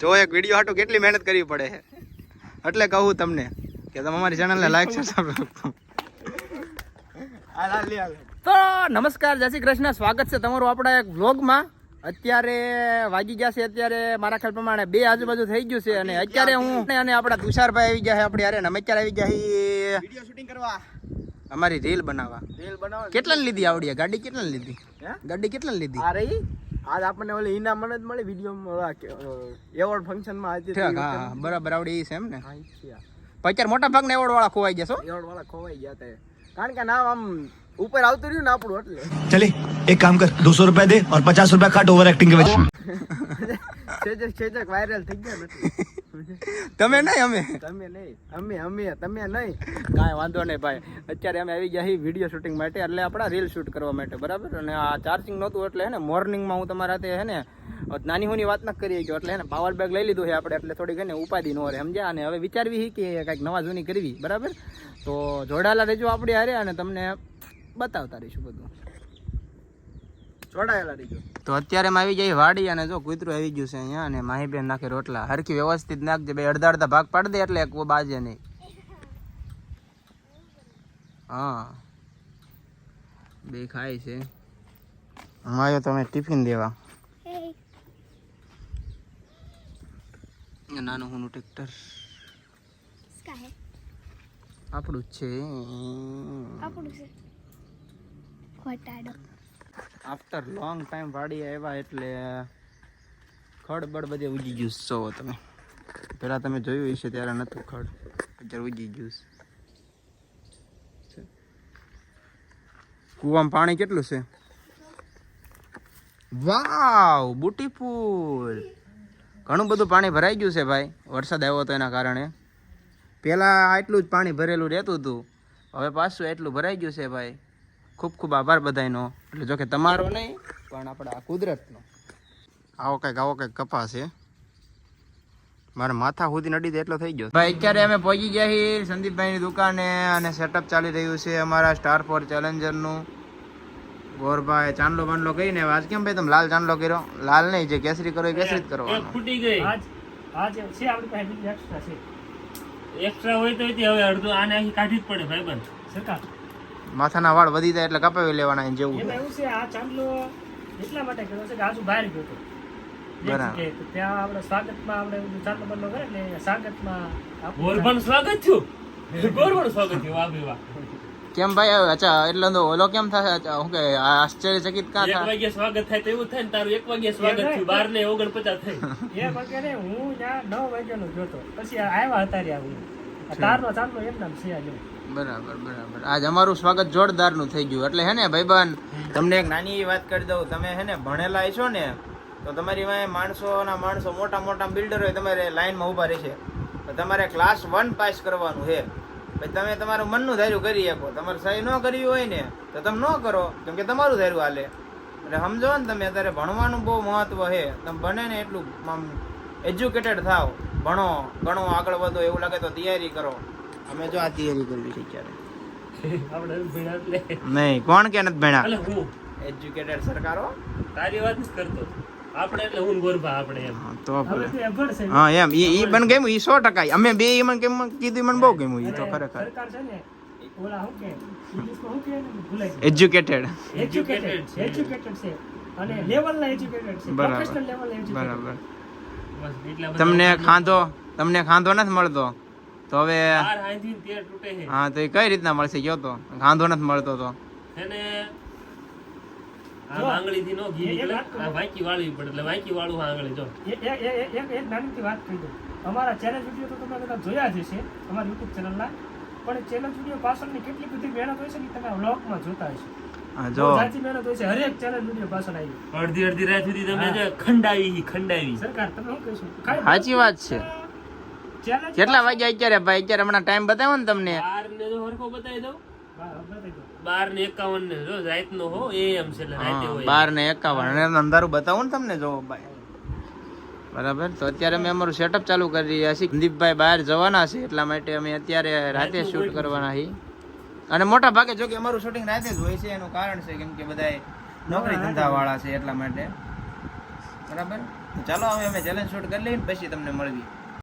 જો એક વિડીયો હાટું કેટલી મહેનત કરવી પડે છે એટલે કહું તમને કે તમે અમારી ચેનલને લાઈક સબસ્ક્રાઇબ કરો. તો નમસ્કાર, જય શ્રી કૃષ્ણ, સ્વાગત છે તમારું આપણા એક વ્લોગમાં. અત્યારે વાગી ગયા છે, અત્યારે મારા ખ્યાલ પ્રમાણે 2 આજુબાજુ થઈ ગયું છે અને અત્યારે હું અને આપણા તુષારભાઈ આવી ગયા છે આપણી હારે. અમે અત્યારે આવી ગયા વિડીયો શૂટિંગ કરવા, અમારી રીલ બનાવવા. કેટલાની લીધી આવડી ગાડી? કેટલાની લીધી ગાડી? કેટલાની લીધી? આ રહી આજ આપણને ઓલી ઇનામ મને જ મળી વિડીયો એવોર્ડ ફંક્શન માં હતી. હા બરાબર, આવડી છે એમ ને. અત્યારે મોટા ભાગના એવોર્ડ વાળા ખોવાઈ ગયા છો. એવોર્ડ વાળા ખોવાઈ ગયા હતા કારણ કે નામ આમ ઉપર આવતું રહ્યું ને આપણું એટલે. चले एक काम कर 200 रुपया दे और 50 रुपया काट ओवर एक्टिंग के वजह છેજક વાયરલ થઈ ગયા નથી. તમે નહીં અમે તમે નહીં તમે નહીં. કાંઈ વાંધો નહીં ભાઈ. અત્યારે અમે આવી ગયા છીએ વિડીયો શૂટિંગ માટે, એટલે આપણા રીલ શૂટ કરવા માટે, બરાબર. અને આ ચાર્જિંગ નહોતું એટલે હે ને મોર્નિંગમાં હું તમારા હાથે હે ને નાની હોની વાત ન કરી ગયો એટલે હે ને પાવર બેગ લઈ લીધું છે આપણે, એટલે થોડીક હે ને ઉપાધિ ન રહે, સમજ્યા. અને હવે વિચારવી છે કે કંઈક નવા જૂની કરવી, બરાબર. તો જોડાયેલા રહેજો આપણી હારે અને તમને બતાવતા રહીશું બધું. જોડાયેલા રહીજો. તો અત્યારે અમે આવી જઈએ વાડી અને જો કૂતરું આવી ગયું છે અહીંયા અને માહીબેન નાખે રોટલા. હરખી વ્યવસ્થિત નાખજે બે, અડધા ભાગ પાડી દે એટલે એક બાજે નહીં. હા બે ખાય છે. આવ્યો તમે ટિફિન દેવા. નાનું હું ટ્રેક્ટર આપણું જ છે. આફ્ટર લોંગ ટાઈમ વાડી આવ્યા એટલે ખડ બધે ઉગી ગયું છો તમે. પેલા તમે જોયું હશે ત્યારે નતું ખડ, અત્યારે ઉગી ગયું છે. કૂવામાં પાણી કેટલું છે? વાવ બ્યુટીફુલ. ઘણું બધું પાણી ભરાઈ ગયું છે ભાઈ, વરસાદ આવ્યો હતો એના કારણે. પેલા આટલું જ પાણી ભરેલું રહેતું હતું, હવે પાછું એટલું ભરાઈ ગયું છે ભાઈ. ખૂબ ખૂબ આભાર બધાયનો. એટલે જો કે તમારો નહીં પણ આપણા કુદરતનો. આવો કંઈક કપાસ છે. મારા માથા સુધી નડી દે એટલો થઈ ગયો ભાઈ. અત્યારે અમે પહોંચી ગયા છીએ સંદીપભાઈની દુકાને અને સેટઅપ ચાલી રહ્યું છે અમારા સ્ટાર ફોર ચેલેન્જરનું. ગોરભાઈ ચાંદલો બાંડલો કહીને આજ કેમ ભાઈ તમે લાલ ચાંદલો કર્યો? લાલ નહીં, જે કેસરી કરો એ કેસરી જ કરવાનો. ફૂટી ગઈ આજ છે આપણી પાસે બીજું એક્સ્ટ્રા છે. એક્સ્ટ્રા હોય તો હવે અડધું આને આખી કાઢી જ પડે ભાઈબંધ. સરકાર માથાના વાળ વધી જાય એટલે કપાવી લેવાના જેવું. એમાં એવું છે આ ચાંદલો એટલા માટે કર્યો છે કે આજુ બહાર ગયો હતો. બરાબર. ત્યાં આપણે સ્વાગતમાં આપણે ચાંદલો બંધો કરે ને સ્વાગતમાં ગોરબન સ્વાગત થયું. ગોરબન સ્વાગત થયું. વાહ ભાઈ વાહ. કેમ ભાઈ? અચ્છા એટલે ઓલો કેમ થાય? હું કે આશ્ચર્યચકિત કાં 1 વાગે સ્વાગત થાય તો એવું થાય ને તારું 1 વાગે સ્વાગત થયું 12:49 થઈ. એ વાગે ને હું ત્યાં 9 વાગ્યાનો જોતો પછી આવ્યા હતા રે હું તારનો ચાંદલો એમ નામ છે આજે. બરાબર. આજ અમારું સ્વાગત જોરદારનું થઈ ગયું. એટલે હે ને ભાઈબંધ તમને એક નાની એવી વાત કરી દઉં. તમે હે ને ભણેલા છો ને તો તમારી વાંહે માણસો મોટા બિલ્ડર હોય તમારે લાઈનમાં ઊભા રહેશે. તો તમારે ક્લાસ 1 પાસ કરવાનું છે. પછી તમે તમારું મનનું ધાર્યું કરી શકો. તમારે સહી ન કરવી હોય ને તો તમે ન કરો, કેમ કે તમારું ધાર્યું હાલે. એટલે સમજો ને તમે અત્યારે ભણવાનું બહુ મહત્વ છે. તમે બને ને એટલું આમ એજ્યુકેટેડ થાવ, ભણો ઘણો આગળ વધો. એવું લાગે તો તૈયારી કરો. અમે જો આ તૈયારી કરવી છે અત્યારે. આપણે ભણ્યા એટલે નહીં, કોણ કે નથી ભણ્યા? એટલે હું એજ્યુકેટેડ સરકારો તારી વાત જ કરતો. આપણે એટલે હું ગોરબા આપણે એમ તો આપણે તો એભડ છે. હા એમ ઈ બન ગમ્યું, ઈ 100%. અમે બે ઈ મને કેમ કીધું, મને બહુ ગમ્યું. ઈ તો ખરેખર સરકાર છે ને ઓલા હું કે ઇંગ્લિશમાં હું કે ભૂલાઈ ગયું. એજ્યુકેટેડ. એજ્યુકેટેડ છે અને લેવલના એજ્યુકેટેડ છે, બરાબર. Professional level educated. બરાબર. બસ એટલા બધા તમને ખાંધો નથી મળતો તો હવે બાર આંધી તેર તૂટે છે. હા તો એ કઈ રીતના મળશે? કયો તો ખાંધો નથી મળતો તો એને આ આંગળીથી નો ઘી નીકળે, આ વાંકી વાળવી પડે એટલે વાંકી વાળું આ આંગળી જો. એક નાનીથી વાત કહી દઉં. અમારા ચેલેન્જ વિડીયો તો તમે બધા જોયા જ હશે અમારા YouTube ચેનલના, પણ ચેલેન્જ વિડીયો પાછળની કેટલી બધી મહેનત હોય છે ને તમે વ્લોગમાં જોતા હશો. જો સાચી મહેનત હોય છે. હરેક ચેલેન્જ વિડીયો પાછળ આવી અડધી રાત સુધી તમે જે ખંડાવી સરકાર તમે શું કહેશો? સાચી વાત છે. ચેલેન્જ કેટલા વાગ્યા અત્યારે ભાઈ? અત્યારે હમણાં ટાઈમ બતાવ્યો ને તમને. 12 ને જો હરખો બતાવી દઉં. 12:51 ને જો રાતનો હો એમ છે એટલે રાતે હોય 12:51 અને અંધારું બતાવું ને તમને. જો ભાઈ બરાબર. તો અત્યારે અમે અમારું સેટઅપ ચાલુ કરી રહ્યા છીએ. સંદીપભાઈ બહાર જવાના છે એટલા માટે અમે અત્યારે રાતે શૂટ કરવાના છીએ. અને મોટા ભાગે જો કે અમારું શૂટિંગ રાતે જ હોય છે. એનું કારણ છે કેમ કે બધા નોકરી ધંધા વાળા છે એટલા માટે. બરાબર. તો ચાલો હવે અમે ચેલેન્જ શૂટ કરી લઈએ ને પછી તમને મળવી.